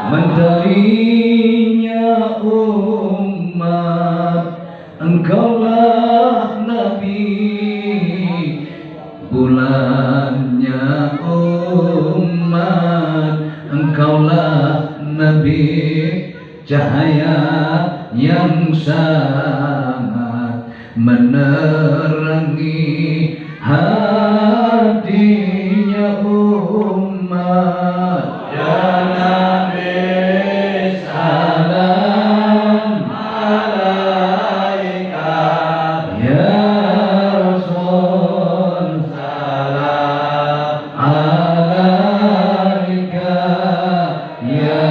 Menterinya umat, engkaulah Nabi. Bulannya umat, engkaulah Nabi. Cahaya yang sangat menerangi hatinya umat. Ya Nabi, salam alaika. Ya Rasul, salam alaika. Ya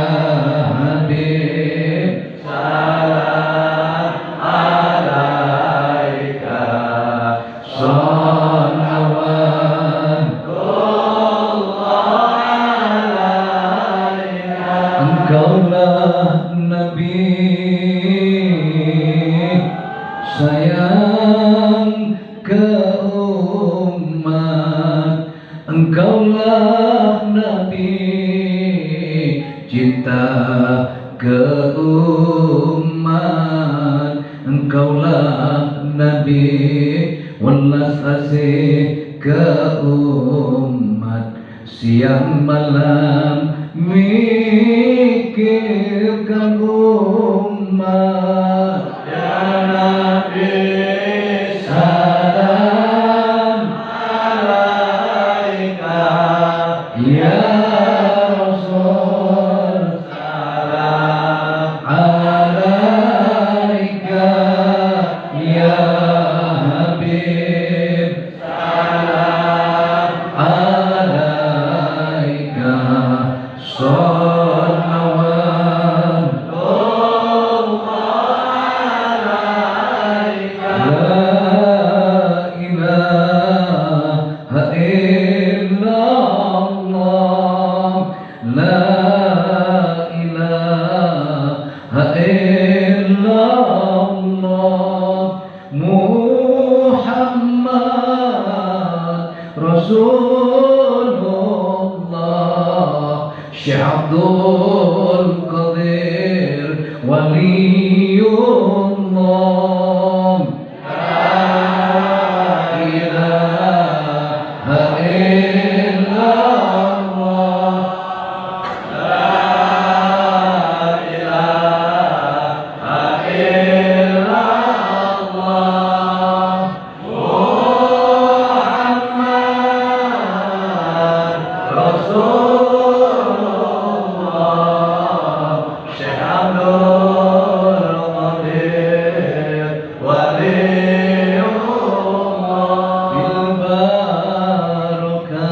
Habib, salam alaika. Engkaulah Nabi, sayang ke umat. Engkaulah Nabi, cinta ke umat. Engkaulah Nabi, welas asih ke umat. Siang malam mikirkan umat. Ya Nabi, salam alaika. Ya Rasul, salam alaika. Ya Habib, salam alaika. Salawat alaika. La ilaha illallah. La ilaha illallah. Muhammad Rasulullah. Syekh Abdul Qadir Waliullah. La ilaha illallah. La ilaha illallah. Muhammad Rasulullah. Syekh Abdul Qadir Waliullah. Bil barakah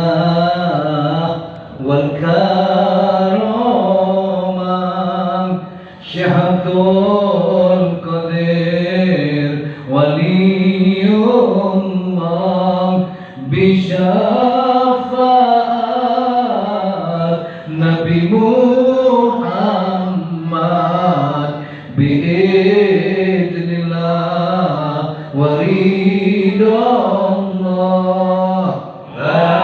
wal karamah. Syekh Abdul Qadir Waliullah. Bisyafaat Nabi Muhammad, biidznillah wa ridallah. La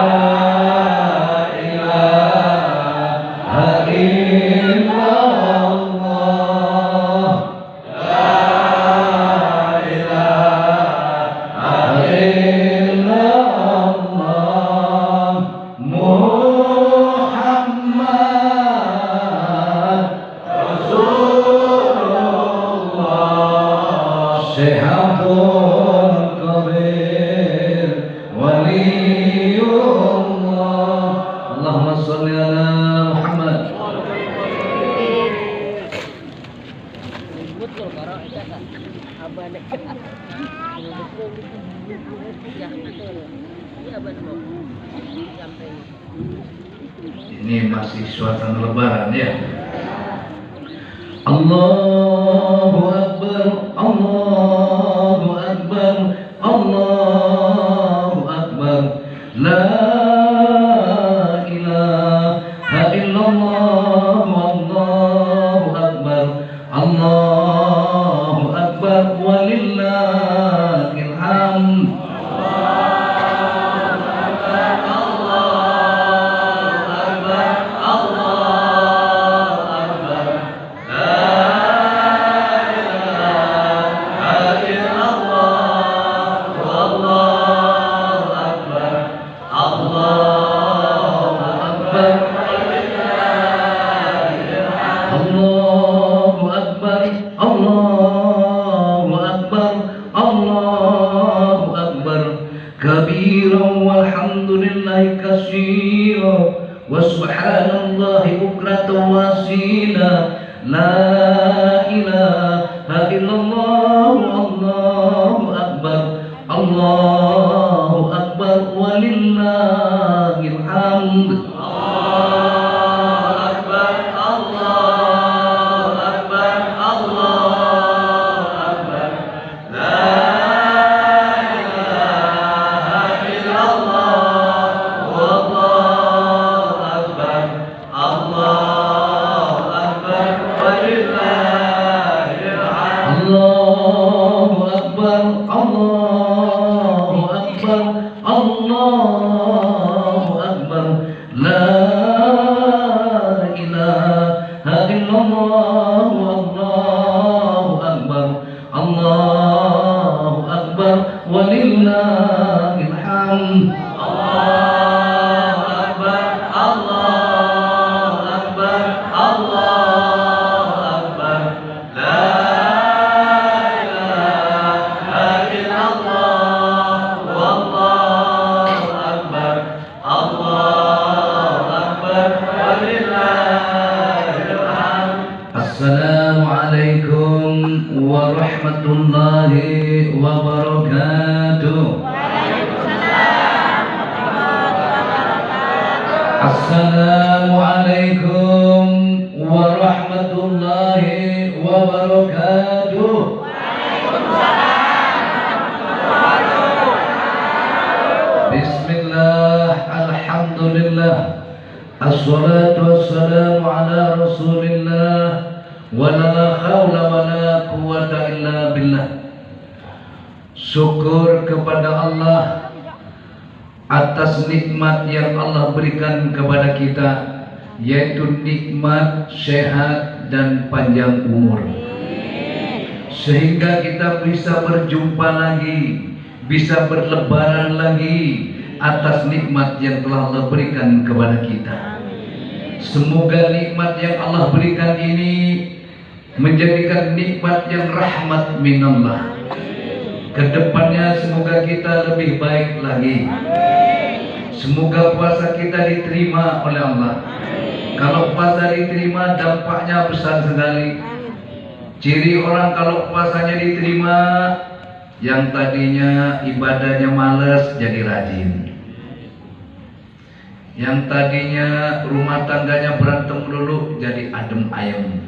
ilaha illallah. La ilaha illallah. Muhammad Rasulullah. Syekh Abdul Qadir Waliullah. Allahumma sholli ala Muhammad. Ini masih suasana lebaran ya. Allahu Akbar, Allahu Akbar, Allahu Akbar. La ilaha illallah, Allahu Akbar, Allahu Akbar, walillahil hamd. Assalamualaikum warahmatullahi wabarakatuh. Bismillah, alhamdulillah, assalatu wassalamu ala rasulillah, wa la hawla wa la quwwata illa billah. Syukur kepada Allah atas nikmat yang Allah berikan kepada kita, yaitu nikmat sehat dan panjang umur, sehingga kita bisa berjumpa lagi, bisa berlebaran lagi atas nikmat yang telah Allah berikan kepada kita. Semoga nikmat yang Allah berikan ini menjadikan nikmat yang rahmat minallah. Kedepannya semoga kita lebih baik lagi. Semoga puasa kita diterima oleh Allah. Kalau puasa diterima, dampaknya besar sekali. Ciri orang kalau puasanya diterima, yang tadinya ibadahnya malas jadi rajin. Yang tadinya rumah tangganya berantem dulu jadi adem ayem.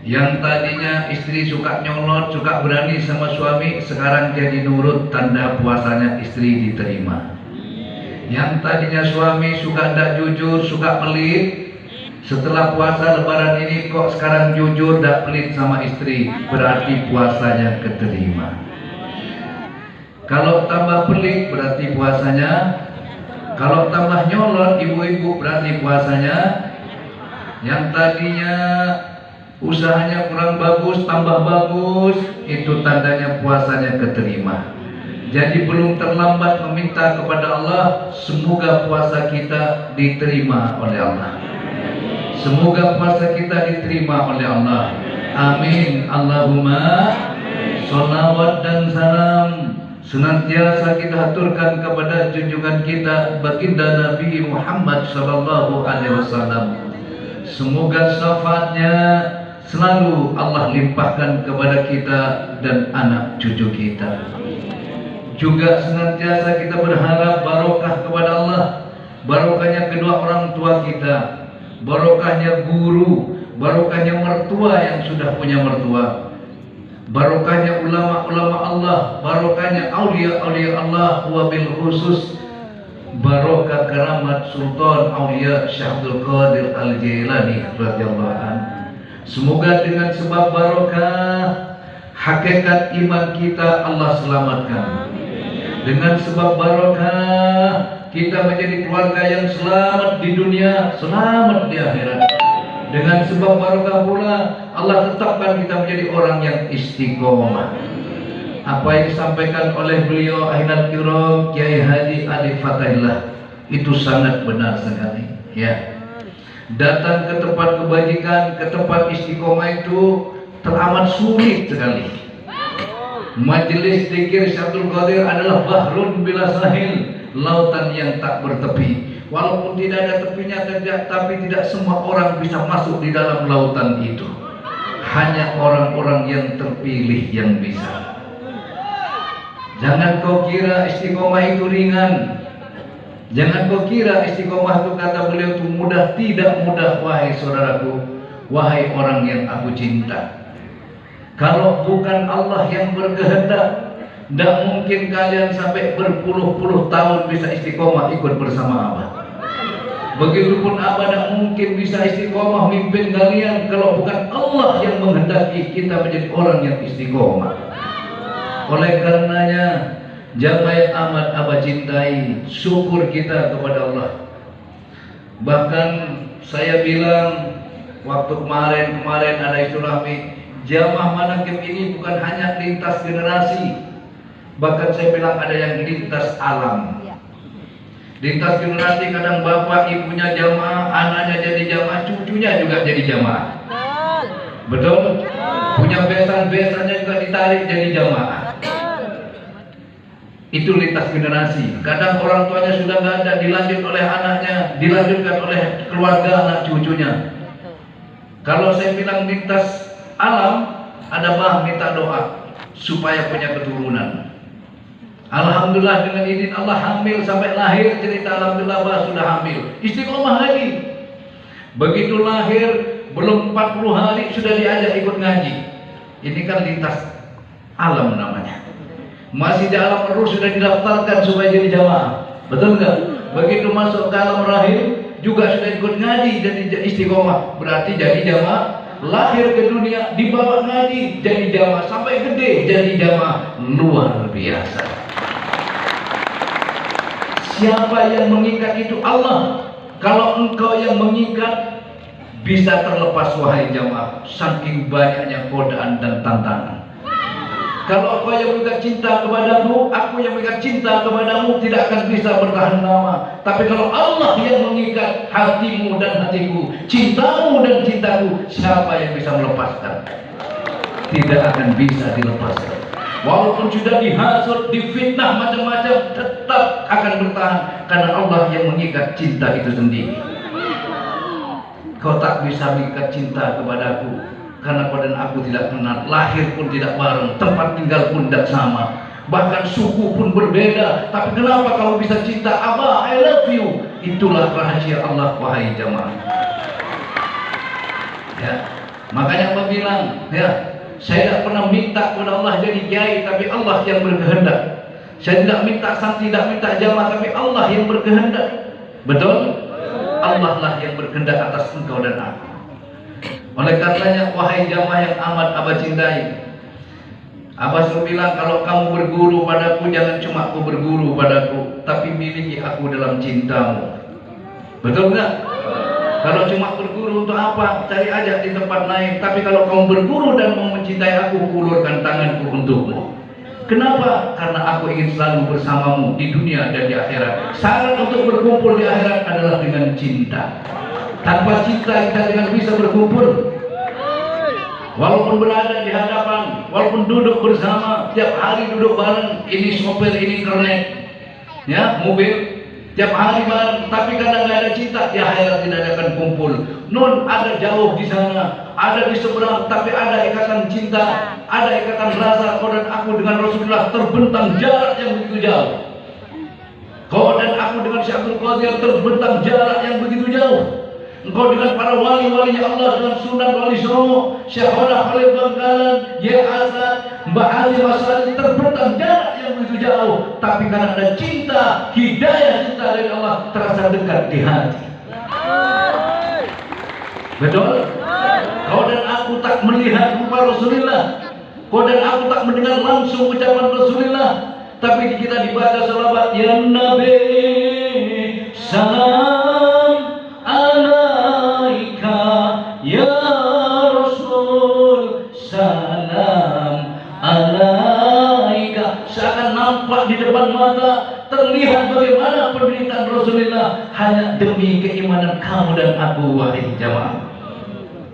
Yang tadinya istri suka nyolot, suka berani sama suami, sekarang jadi nurut, tanda puasanya istri diterima. Yang tadinya suami suka tidak jujur, suka pelit, setelah puasa lebaran ini kok sekarang jujur, tidak pelit sama istri, berarti puasanya keterima. Kalau tambah pelit berarti puasanya, kalau tambah nyolot ibu-ibu berarti puasanya. Yang tadinya usahanya kurang bagus tambah bagus, itu tandanya puasanya keterima. Jadi belum terlambat meminta kepada Allah, semoga puasa kita diterima oleh Allah. Semoga puasa kita diterima oleh Allah. Amin. Allahumma sholawat dan salam senantiasa kita haturkan kepada junjungan kita baginda Nabi Muhammad sallallahu alaihi wasallam. Semoga syafaatnya selalu Allah limpahkan kepada kita dan anak cucu kita. Juga senantiasa kita berharap barokah kepada Allah, barokahnya kedua orang tua kita, barokahnya guru, barokahnya mertua yang sudah punya mertua, barokahnya ulama-ulama Allah, barokahnya aulia-aulia Allah, wabil khusus barokah keramat Sultan Aulia Syekh Abdul Qadir Al-Jailani radhiyallahu anhu. Semoga dengan sebab barokah hakikat iman kita Allah selamatkan. Dengan sebab barokah kita menjadi keluarga yang selamat di dunia, selamat di akhirat. Dengan sebab barokah pula Allah tetapkan kita menjadi orang yang istiqomah. Apa yang disampaikan oleh beliau Ahlul Kiram Kiai Haji Ali Fatahillah itu sangat benar sekali, ya. Datang ke tempat kebajikan, ke tempat istiqomah itu teramat sulit sekali. Majelis zikir Syaikhul Qadir adalah bahrun bila sahil, lautan yang tak bertepi. Walaupun tidak ada tepinya, tapi tidak semua orang bisa masuk di dalam lautan itu. Hanya orang-orang yang terpilih yang bisa. Jangan kau kira istiqomah itu ringan. Jangan kau kira istiqomah itu, kata beliau, itu mudah. Tidak mudah, wahai saudaraku, wahai orang yang aku cinta. Kalau bukan Allah yang berkehendak, tidak mungkin kalian sampai berpuluh-puluh tahun bisa istiqomah ikut bersama Abah. Begitupun Abah tidak mungkin bisa istiqomah mimpin kalian kalau bukan Allah yang menghendaki kita menjadi orang yang istiqomah. Oleh karenanya, jamaah yang amat Abah cintai, syukur kita kepada Allah. Bahkan saya bilang waktu kemarin ada istilahi, jamaah manaqib ini bukan hanya lintas generasi, bahkan saya bilang ada yang lintas alam. Lintas generasi, kadang bapak ibunya jamaah, anaknya jadi jamaah, cucunya juga jadi jamaah. Betul? Punya besan-besannya juga ditarik jadi jamaah. Itu lintas generasi. Kadang orang tuanya sudah nggak ada, dilanjut oleh anaknya, dilanjutkan oleh keluarga anak cucunya. Kalau saya bilang lintas alam, ada bah minta doa supaya punya keturunan. Alhamdulillah dengan izin Allah hamil sampai lahir, cerita alhamdulillah bah sudah hamil, istiqomah lagi. Begitu lahir belum 40 hari sudah diajak ikut ngaji. Ini kan lintas alam namanya. Masih di alam ruh sudah didaftarkan supaya jadi jamaah. Betul nggak? Begitu masuk ke alam rahim juga sudah ikut ngaji jadi istiqomah. Berarti jadi jamaah. Lahir ke dunia dibawa ngaji jadi jamaah, sampai gede jadi jamaah. Luar biasa. Siapa yang mengikat itu? Allah. Kalau engkau yang mengikat, bisa terlepas wahai jamaah, saking banyaknya godaan dan tantangan. Kalau engkau yang mengikat cinta kepadamu, aku yang mengikat cinta kepadamu, tidak akan bisa bertahan lama. Tapi kalau Allah yang mengikat hatimu dan hatiku, cintamu dan cintaku, siapa yang bisa melepaskan? Tidak akan bisa dilepaskan. Walaupun sudah dihasut, difitnah macam-macam, tetap akan bertahan karena Allah yang mengikat cinta itu sendiri. Kau tak bisa mengikat cinta kepadaku karena kau dan aku tidak kenal, lahir pun tidak bareng, tempat tinggal pun tidak sama, bahkan suku pun berbeda. Tapi kenapa kau bisa cinta Abah, I love you? Itulah rahasia Allah, wahai jamaah. Ya, makanya Abah bilang, ya, saya tidak pernah minta kepada Allah jadi kiai, tapi Allah yang berkehendak. Saya tidak minta santri, tidak minta jamaah, tapi Allah yang berkehendak. Betul? Allah lah yang berkehendak atas engkau dan aku. Oleh karenanya, wahai jamaah yang amat Abah cintai, Abah selalu bilang, kalau kamu berguru padaku, jangan cuma aku berguru padaku, tapi miliki aku dalam cintamu. Betul nggak? Kalau cuma berguru untuk apa? Cari aja di tempat lain. Tapi kalau kamu berguru dan mau mencintai aku, ulurkan tanganku untukmu. Kenapa? Karena aku ingin selalu bersamamu di dunia dan di akhirat. Syarat untuk berkumpul di akhirat adalah dengan cinta. Tanpa cinta kita tidak bisa berkumpul. Walaupun berada di hadapan, walaupun duduk bersama, tiap hari duduk bareng, ini sopir, ini kernet, ya, mobil. tiap hari bareng, tapi kadang nggak ada cinta, ya akhirat tidak akan kumpul. Nun ada jauh di sana, ada di seberang, tapi ada ikatan cinta, ada ikatan rasa. Kau dan aku dengan Rasulullah terbentang jarak yang begitu jauh. Kau dan aku dengan Syekh Abdul Qadir terbentang jarak yang begitu jauh. Engkau dengan para wali-wali Allah, dengan Sunan Wali Songo, Syekh Khalil Bangkalan, Ya Hasan, Mbak Ali Masali, terbentang jarak yang begitu jauh, tapi karena ada cinta, hidayah cinta dari Allah terasa dekat di hati. Betul? Kau dan aku tak melihat rupa Rasulullah, kau dan aku tak mendengar langsung ucapan Rasulullah, tapi kita dibaca salawat, Ya Nabi salam alaika, Ya Rasul salam alaika. Seakan nampak di depan mata, terlihat bagaimana penderitaan Rasulullah hanya demi keimanan kamu dan aku, wahai jamaah.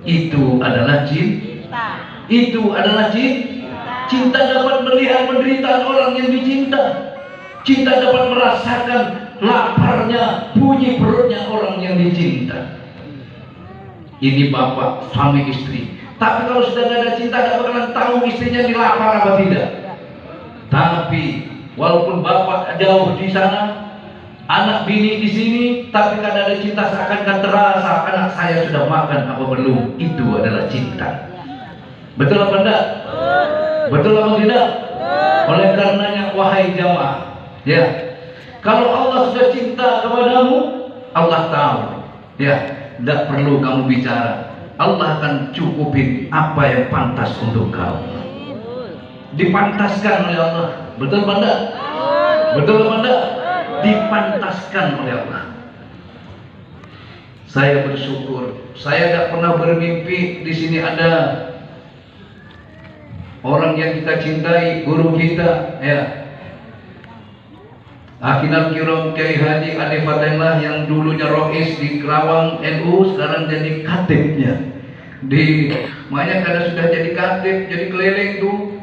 Itu adalah cinta. Itu adalah cinta. Cinta dapat melihat penderitaan orang yang dicinta. Cinta dapat merasakan laparnya, bunyi perutnya orang yang dicinta. Ini bapak, suami istri. Tapi kalau sudah tidak ada cinta, tidak bakalan tahu istrinya dilapar apa tidak. Tapi walaupun bapak jauh di sana, anak bini di sini, tapi karena ada cinta seakan-akan terasa anak saya sudah makan apa belum. Itu adalah cinta. Betul apa tidak? Betul apa tidak? Oleh karenanya wahai jamaah, ya, kalau Allah sudah cinta kepadamu, Allah tahu, ya, tidak perlu kamu bicara. Allah akan cukupin apa yang pantas untuk kamu. Dipantaskan oleh Allah. Betul apa tidak? Betul apa tidak? Dipantaskan oleh Allah. Saya bersyukur. Saya tidak pernah bermimpi di sini ada orang yang kita cintai, guru kita, ya, Akinal Kiram Kiai Haji Ade Fatahillah, yang dulunya Rois di Kerawang NU, sekarang jadi katibnya di, makanya karena sudah jadi katib, jadi keliling tuh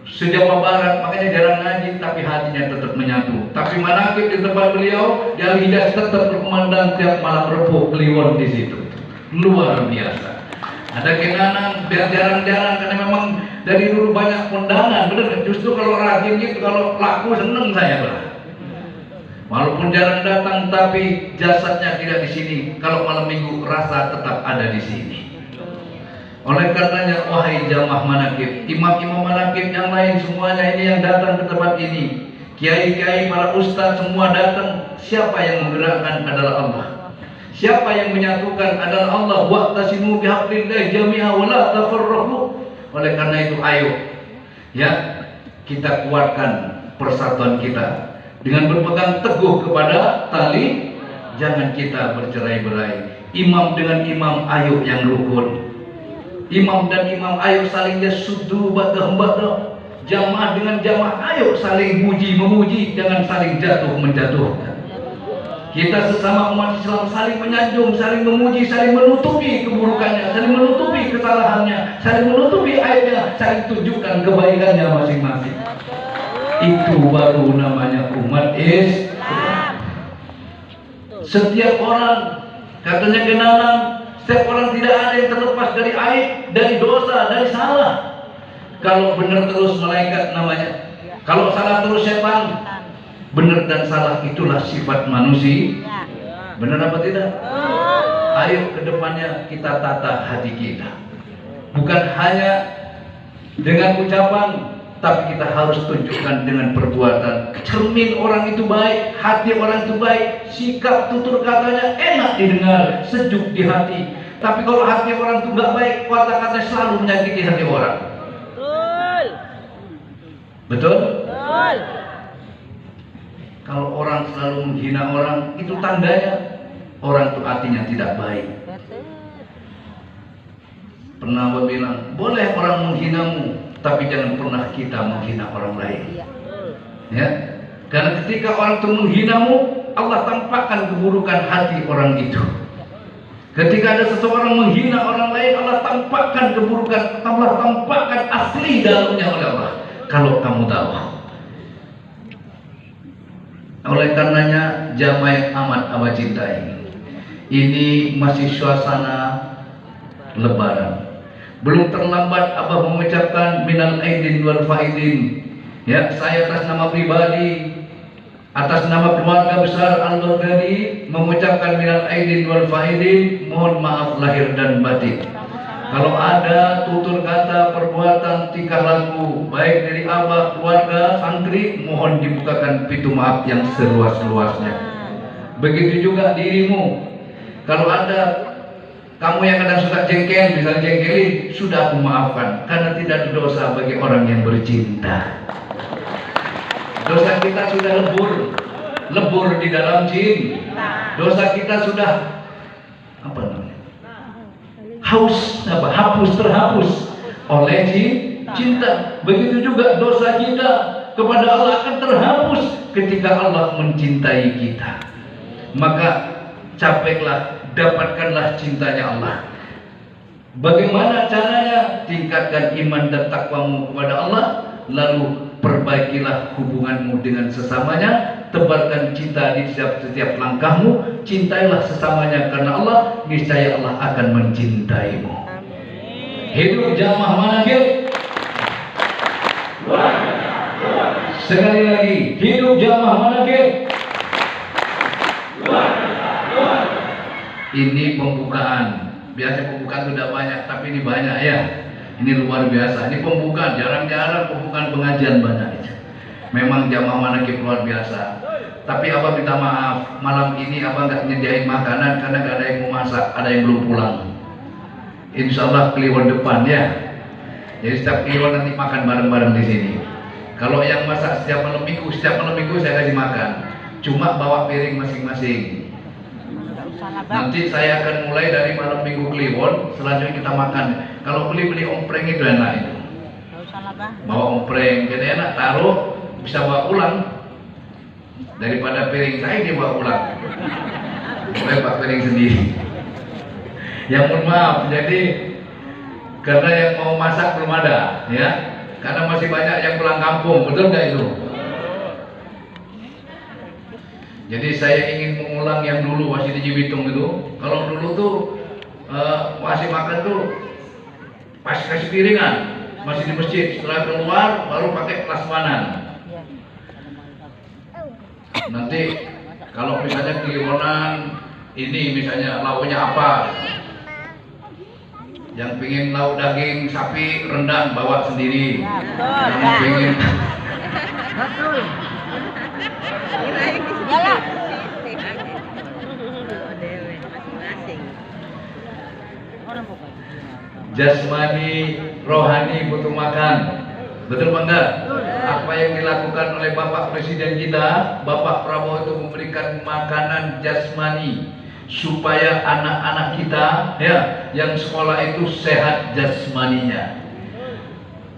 se-Jawa Barat, makanya jarang ngaji, tapi hatinya tetap menyatu. Tapi manakib di tempat beliau, di Al-Hijaz tetap berkumandang tiap malam Rebo Kliwon di situ. Luar biasa. Ada kenangan, biar jarang-jarang, karena memang dari dulu banyak kondangan, bener. Justru kalau rajin gitu, kalau laku seneng saya lah. Walaupun jarang datang, tapi jasadnya tidak di sini. Kalau malam minggu rasa tetap ada di sini. Oleh karenanya wahai jamaah manakib, imam-imam manakib yang lain semuanya ini yang datang ke tempat ini, kiai-kiai, para ustadz semua datang. Siapa yang menggerakkan adalah Allah. Siapa yang menyatukan adalah Allah. Wa'tasimu bihablillah jami'a wa la tafarraqu. Oleh karena itu ayo, ya, kita kuatkan persatuan kita dengan berpegang teguh kepada tali. Jangan kita bercerai-berai. Imam dengan imam ayo yang rukun. Imam dan imam ayo saling yasudu badah-badah. Jamaah dengan jamaah ayo saling muji-memuji, jangan saling jatuh-menjatuhkan. Kita sesama umat Islam saling menyanjung, saling memuji, saling menutupi keburukannya, saling menutupi kesalahannya, saling menutupi aibnya, saling tunjukkan kebaikannya masing-masing. Itu baru namanya umat Islam. Setiap orang katanya kenalan, setiap orang tidak ada yang terlepas dari aib, dari dosa, dari salah. Kalau benar terus malaikat namanya, kalau salah terus setan. Benar dan salah itulah sifat manusia. Benar apa tidak? Ayo ke depannya kita tata hati kita. Bukan hanya dengan ucapan, tapi kita harus tunjukkan dengan perbuatan. Cermin orang itu baik, hati orang itu baik, sikap tutur katanya enak didengar, sejuk di hati. Tapi kalau hati orang itu nggak baik, kata-katanya selalu menyakiti hati orang. Betul? Betul. Kalau orang selalu menghina orang, itu tandanya orang itu hatinya tidak baik. Pernah Allah bilang, boleh orang menghinamu, tapi jangan pernah kita menghina orang lain. Ya, karena ketika orang itu menghinamu, Allah tampakkan keburukan hati orang itu. Ketika ada seseorang menghina orang lain, Allah tampakkan keburukan, Allah tampakkan asli dalamnya oleh Allah. Kalau kamu tahu, Oleh karenanya jamaah yang amat Abah cintai, ini masih suasana Lebaran. Belum terlambat Abah mengucapkan minal aidin wal faidin. Ya, saya atas nama pribadi, atas nama keluarga besar Al-Baghdadi mengucapkan minal aidin wal faidin, mohon maaf lahir dan batin. Kalau ada tutur kata, perbuatan, tingkah laku baik dari Abah, keluarga, santri, mohon dibukakan pintu maaf yang seluas-luasnya. Begitu juga dirimu. Kalau ada kamu yang kadang suka jengkel, misalnya jengkelin, sudah aku maafkan, karena tidak ada dosa bagi orang yang bercinta. Dosa kita sudah lebur di dalam cinta. Dosa kita sudah apa namanya? Hapus terhapus oleh cinta. Begitu juga dosa kita kepada Allah akan terhapus ketika Allah mencintai kita. Maka capeklah, dapatkanlah cintanya Allah. Bagaimana caranya? Tingkatkan iman dan takwamu kepada Allah, lalu perbaikilah hubunganmu dengan sesamanya, tebarkan cinta di setiap langkahmu, cintailah sesamanya karena Allah, niscaya Allah akan mencintaimu. Hidup jamaah manakib. Sekali lagi, hidup jamaah manakib. Ini pembukaan. Biasa pembukaan sudah banyak, tapi ini banyak ya. Ini luar biasa. Ini pembukaan, jarang-jarang pembukaan pengajian banyak. Memang jamaah manakib luar biasa. Tapi Abah minta maaf, malam ini Abah nggak nyediain makanan karena nggak ada yang mau masak, ada yang belum pulang. Insya Allah Kliwon depan ya. Jadi setiap Kliwon nanti makan bareng-bareng di sini. Kalau yang masak setiap malam minggu saya kasih makan. Cuma bawa piring masing-masing. Nanti saya akan mulai dari malam minggu Kliwon, selanjutnya kita makan. Kalau beli ompreng itu enak itu. Bawa ompreng, jadi enak, taruh, bisa bawa pulang. Daripada piring saya dia bawa pulang. Boleh pak piring sendiri. Ya mohon maaf, jadi karena yang mau masak belum ada, ya. Karena masih banyak yang pulang kampung, betul nggak itu? Jadi saya ingin mengulang yang dulu masih di Cibitung itu. Kalau dulu tuh masih makan tuh pas kasih piringan, masih di masjid. Setelah keluar baru pakai plasmanan. Nanti kalau misalnya Kliwonan ini misalnya lauknya apa? Yang pingin lauk daging sapi rendang bawa sendiri. Yang pingin betul. Jasmani, rohani butuh makan. Betul bangga? Apa yang dilakukan oleh Bapak Presiden kita, Bapak Prabowo itu memberikan makanan jasmani supaya anak-anak kita ya yang sekolah itu sehat jasmaninya.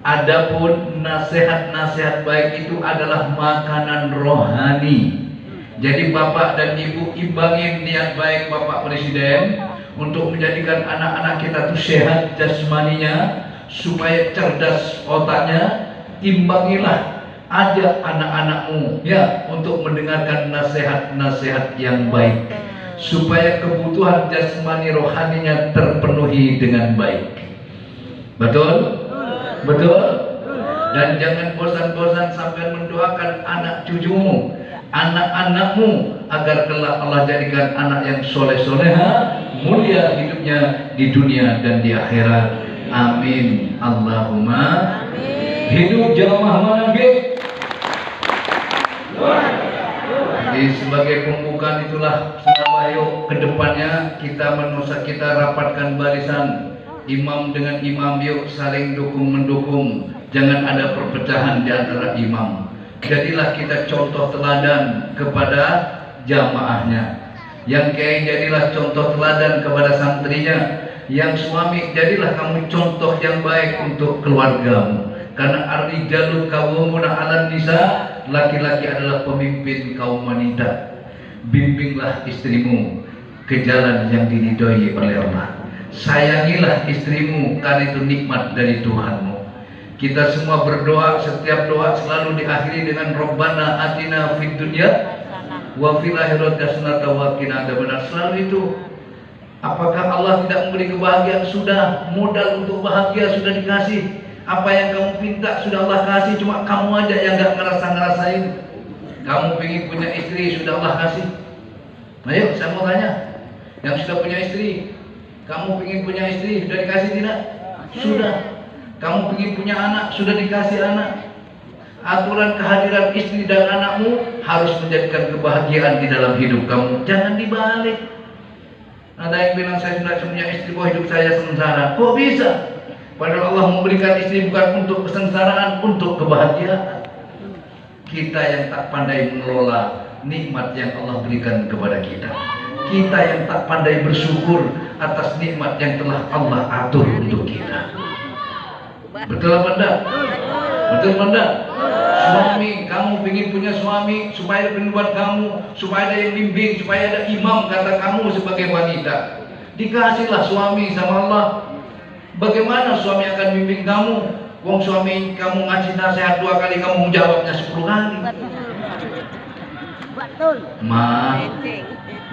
Adapun nasihat-nasihat baik itu adalah makanan rohani. Jadi Bapak dan Ibu imbangin niat baik Bapak Presiden untuk menjadikan anak-anak kita itu sehat jasmaninya, supaya cerdas otaknya. Imbangilah, ajak anak-anakmu ya untuk mendengarkan nasihat-nasihat yang baik, supaya kebutuhan jasmani rohaninya terpenuhi dengan baik. Betul? Betul? Dan jangan bosan-bosan sampai mendoakan anak cucumu, anak-anakmu, agar kelak Allah jadikan anak yang soleh-soleha, mulia hidupnya di dunia dan di akhirat. Amin. Allahumma amin. Hidup jamaah manakib. Jadi sebagai pembukaan itulah ayo kedepannya kita rapatkan barisan imam dengan imam, yuk saling dukung mendukung, jangan ada perpecahan di antara imam. Jadilah kita contoh teladan kepada jamaahnya. Yang kiai jadilah contoh teladan kepada santrinya. Yang suami jadilah kamu contoh yang baik untuk keluargamu. Karena ar-rijalu qawwamuna 'alan nisa, laki-laki adalah pemimpin kaum wanita. Bimbinglah istrimu ke jalan yang diridhoi oleh Allah. Sayangilah istrimu karena itu nikmat dari Tuhanmu. Kita semua berdoa, setiap doa selalu diakhiri dengan Rabbana atina fid dunya wa fil akhirati hasanatan wa qina adzabannar. Selalu itu. Apakah Allah tidak memberi kebahagiaan? Sudah, modal untuk bahagia sudah dikasih. Apa yang kamu minta sudah Allah kasih, cuma kamu aja yang gak ngerasain. Kamu pengen punya istri, sudah Allah kasih. Ayo, saya mau tanya, yang sudah punya istri, kamu pengen punya istri, sudah dikasih tidak? Sudah. Kamu pengen punya anak, sudah dikasih anak. Aturan kehadiran istri dan anakmu harus menjadikan kebahagiaan di dalam hidup kamu. Jangan dibalik. Ada yang bilang saya sudah punya istri, kok hidup saya sengsara. Kok bisa? Padahal Allah memberikan istri bukan untuk kesengsaraan, untuk kebahagiaan. Kita yang tak pandai mengelola nikmat yang Allah berikan kepada kita. Kita yang tak pandai bersyukur atas nikmat yang telah Allah atur untuk kita. Betul apa enggak? Betul apa enggak? Suami, kamu ingin punya suami supaya ada penubuat kamu, supaya ada yang bimbing, supaya ada imam kata kamu sebagai wanita. Dikasihlah suami sama Allah. Bagaimana suami akan bimbing kamu? Wong suami kamu ngasih nasihat 2 kali, kamu menjawabnya 10 kali. Betul. Ma,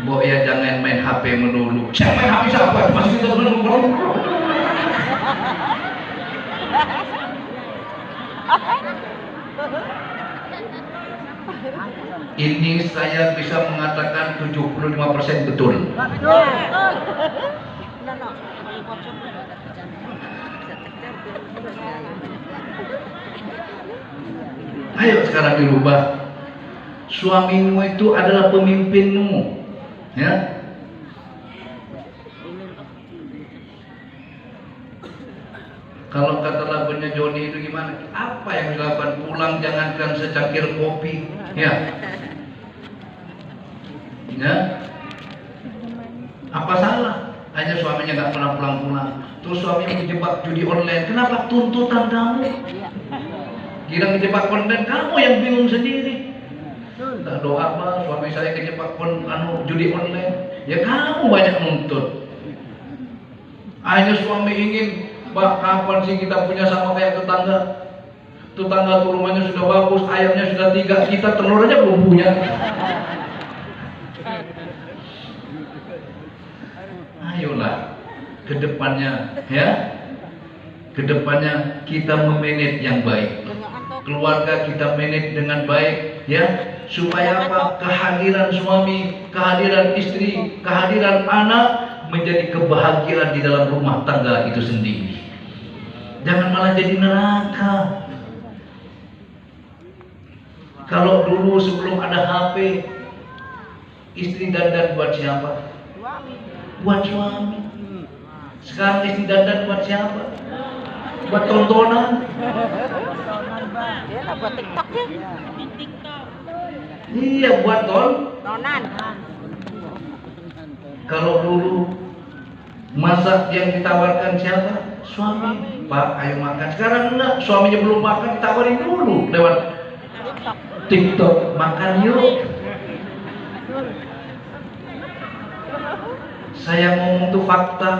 Mbok ya jangan main HP melulu. Siapa main HP siapa? Masih kita belum. Ini saya bisa mengatakan 75% betul. Ayo sekarang dirubah. Suamimu itu adalah pemimpinmu, ya. Kalau kata lagunya Joni itu gimana? Apa yang dilakukan? Pulang jangankan secangkir kopi, ya. Ya. Apa salah? Hanya suaminya nggak pernah pulang-pulang. Terus suaminya dijebak judi online. Kenapa tuntutan kamu? Kira kejebak konten, kamu yang bingung sendiri. Tak doa apa, suami saya kejebak judi online. Ya kamu banyak nuntut. Hanya suami ingin, Pak, kapan sih kita punya sama kayak tetangga? Tetangga tuh rumahnya sudah bagus, ayamnya sudah 3, kita telur aja belum punya. Ayolah, kedepannya, ya. Kedepannya kita memanage yang baik. Keluarga kita manage dengan baik, ya, supaya apa? Kehadiran suami, kehadiran istri, kehadiran anak menjadi kebahagiaan di dalam rumah tangga itu sendiri. Jangan malah jadi neraka. Kalau dulu sebelum ada HP, istri dandan buat siapa? Buat suami. Sekarang istri dandan buat siapa? Buat tontonan. Dia buat TikTok ya. Iya, buat Tontonan. Kalau dulu masak yang ditawarkan siapa? Suami. Pak, ayo makan. Sekarang enggak, suaminya belum makan ditawarin dulu lewat TikTok. Makan yuk. Saya ngomong tuh fakta.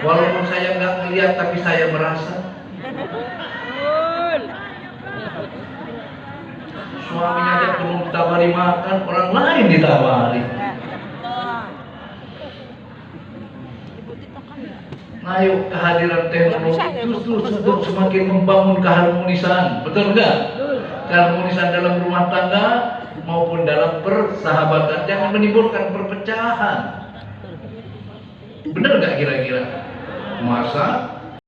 Walaupun saya nggak ngeliat, tapi saya merasa. Suaminya aja belum ditawari makan, orang lain ditawari. Ayo, kehadiran teknologi justru semakin membangun keharmonisan, betul nggak? Keharmonisan dalam rumah tangga maupun dalam persahabatan, jangan menimbulkan perpecahan. Benar nggak kira-kira? Masa